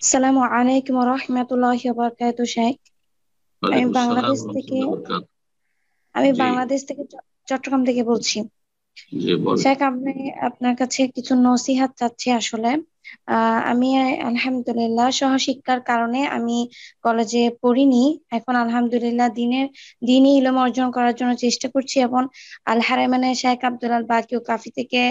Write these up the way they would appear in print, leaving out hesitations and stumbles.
আসসালামু আলাইকুম রহমতুল্লাহি ওয়া বারাকাতুহু শেখ। আমি ওয়ালাইকুম আসসালাম বাংলাদেশ থেকে রহমতুল্লাহ বরকাত। আমি জি। বাংলাদেশ থেকে চট্টগ্রাম থেকে বলছি। জি বলেন। শেখ, আপনার কাছে কিছু নসিহাত চাচ্ছি আসলে। আমি আলহামদুলিল্লাহ সহশিক্ষার কারণে আমি কলেজে পড়িনি। এখন আলহামদুলিল্লাহ দিনই ইলম অর্জন করার জন্য চেষ্টা করছি, এবং আল হারামাইনে শেখ আব্দুল আল বাকি ও কাফি থেকে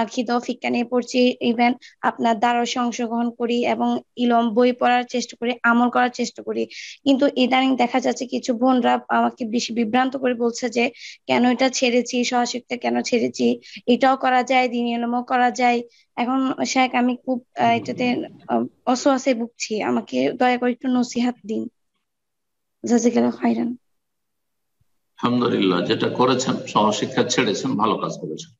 আকিদা ও ফিকহ নিয়ে পড়ছি। ইভেন আপনার দ্বারসে অংশগ্রহণ করি এবং ইলম বই পড়ার চেষ্টা করি, আমল করার চেষ্টা করি। কিন্তু ইদানিং দেখা যাচ্ছে কিছু বোনরা আমাকে বেশি বিভ্রান্ত করে বলছে যে কেন এটা ছেড়েছি, সহশিক্ষা কেন ছেড়েছি, এটাও করা যায়, দিন এলমও করা যায়। এখন শেখ, আমি খুব এটাতে অসুয়াশে ভুগছি। আমাকে দয়া করে একটু নসিহাত দিন। জাযাকাল্লাহু খাইরান। আলহামদুলিল্লাহ, যেটা করেছেন সহশিক্ষা ছেড়েছেন, ভালো কাজ করেছেন।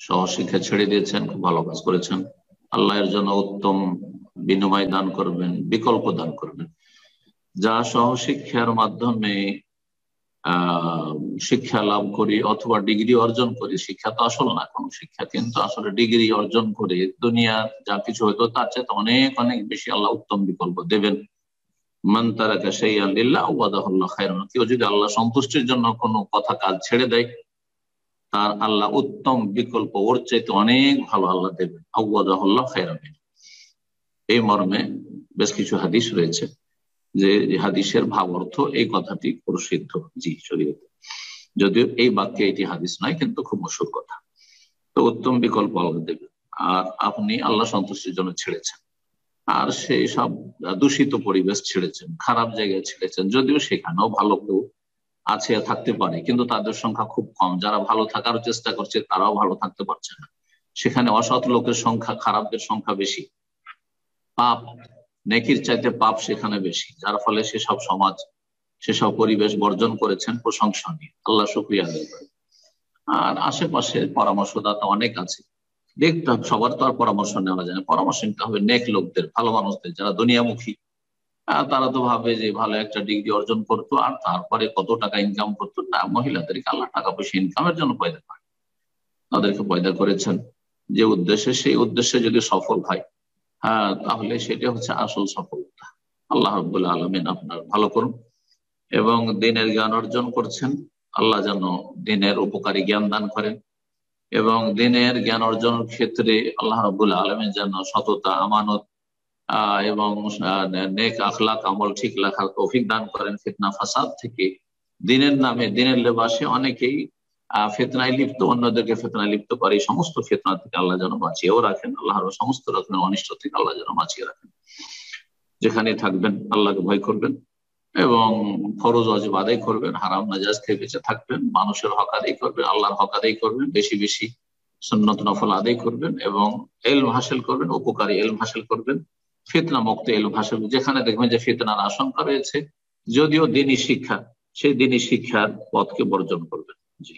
সহশিক্ষা ছেড়ে দিয়েছেন, খুব ভালো কাজ করেছেন। আল্লাহ এর জন্য উত্তম বিনিময় দান করবেন, বিকল্প দান করবেন। যা সহশিক্ষার মাধ্যমে আহ শিক্ষা লাভ করি অথবা ডিগ্রি অর্জন করি, শিক্ষা তো আসল না কোন শিক্ষা, কিন্তু আসলে ডিগ্রি অর্জন করে দুনিয়া যা কিছু হয়তো তার চাইতে অনেক অনেক বেশি আল্লাহ উত্তম বিকল্প দেবেন। মান তারাকা শাইআন লিল্লাহ ওয়াদাহুল্লাহ খায়রান। কেউ যদি আল্লাহ সন্তুষ্টির জন্য কোনো কথা কাজ ছেড়ে দেয়, তার আল্লাহ উত্তম বিকল্প ওর চাইতে অনেক ভালো আল্লাহ দেবেন। আওয়াদাহুল্লাহ খায়রান। এই মর্মে বেশ কিছু হাদিস রয়েছে, যে হাদিসের ভাব অর্থ এই কথাটি প্রসিদ্ধ। জি, শরীয়তে যদিও এই বাক্যে এটি হাদিস নয়, কিন্তু খুব মশহুর কথা। তো উত্তম বিকল্প আল্লাহ দেবেন। আর আপনি আল্লাহ সন্তুষ্টির জন্য ছেড়েছেন, আর সেই সব দূষিত পরিবেশ ছেড়েছেন, খারাপ জায়গায় ছেড়েছেন, যদিও সেখানেও ভালো কেউ আছে, থাকতে পারে, কিন্তু তাদের সংখ্যা খুব কম। যারা ভালো থাকার চেষ্টা করছে তারাও ভালো থাকতে পারছে না। সেখানে অসৎ লোকের সংখ্যা, খারাপের সংখ্যা বেশি। পাপ, নেকির চাইতে পাপ সেখানে বেশি, যার ফলে সেসব সমাজ, সেসব পরিবেশ বর্জন করেছেন প্রশংসনীয়। আল্লাহ শুকরিয়া আদায় করেন। আর আশেপাশে পরামর্শদাতা অনেক আছে, দেখতে হবে। সবার তো আর পরামর্শ নেওয়া যায় না, পরামর্শ নিতে হবে নেক লোকদের, ভালো মানুষদের, যারা দুনিয়ামুখী। তারা তো ভাবে যে ভালো একটা ডিগ্রি অর্জন করতো আর তারপরে কত টাকা ইনকাম করতো। না, মহিলাদেরকে আল্লাহ টাকা পয়সা ইনকামের জন্য পয়দা করে, তাদেরকে পয়দা করেছেন যে উদ্দেশ্যে, সেই উদ্দেশ্যে যদি সফল হয়, তাহলে সেটা হচ্ছে আসল সফলতা। আল্লাহ রাব্বুল আলামিন আপনার ভালো করুন। এবং দিনের জ্ঞান অর্জন করছেন, আল্লাহ যেন দিনের উপকারী জ্ঞান দান করেন। এবং দিনের জ্ঞান অর্জনের ক্ষেত্রে আল্লাহ রাব্বুল আলামিন যেন সততা, আমানত এবং নেক আখলাক, আমল ঠিক রাখার তৌফিক দান করেন। ফিতনা ফাসাদ থেকে দিনের নামে, দিনের লেবাসে অনেকেই ফিতনায় লিপ্ত, অন্যদেরকে ফিতনায় লিপ্ত করে। এই সমস্ত ফিতনা থেকে আল্লাহ যেন বাঁচিয়েও রাখেন। আল্লাহর সমস্ত রকমের অনিষ্ট থেকে আল্লাহ যেন বাঁচিয়ে রাখেন। যেখানে থাকবেন আল্লাহকে ভয় করবেন এবং ফরজ ওয়াজিব আদায় করবেন, হারাম নাজায়েজ থেকে বেঁচে থাকবেন, মানুষের হক আদায় করবেন, আল্লাহর হক আদায় করবেন, বেশি বেশি সুন্নত নফল আদায় করবেন এবং ইলম হাসিল করবেন, উপকারী ইলম হাসিল করবেন, ফিতনা মুক্ত ইলম হাসিল। যেখানে দেখবেন যে ফিতনার আশঙ্কা রয়েছে, যদিও দিনী শিক্ষা, সেই দিনী শিক্ষার পথকে বর্জন করবেন। জি।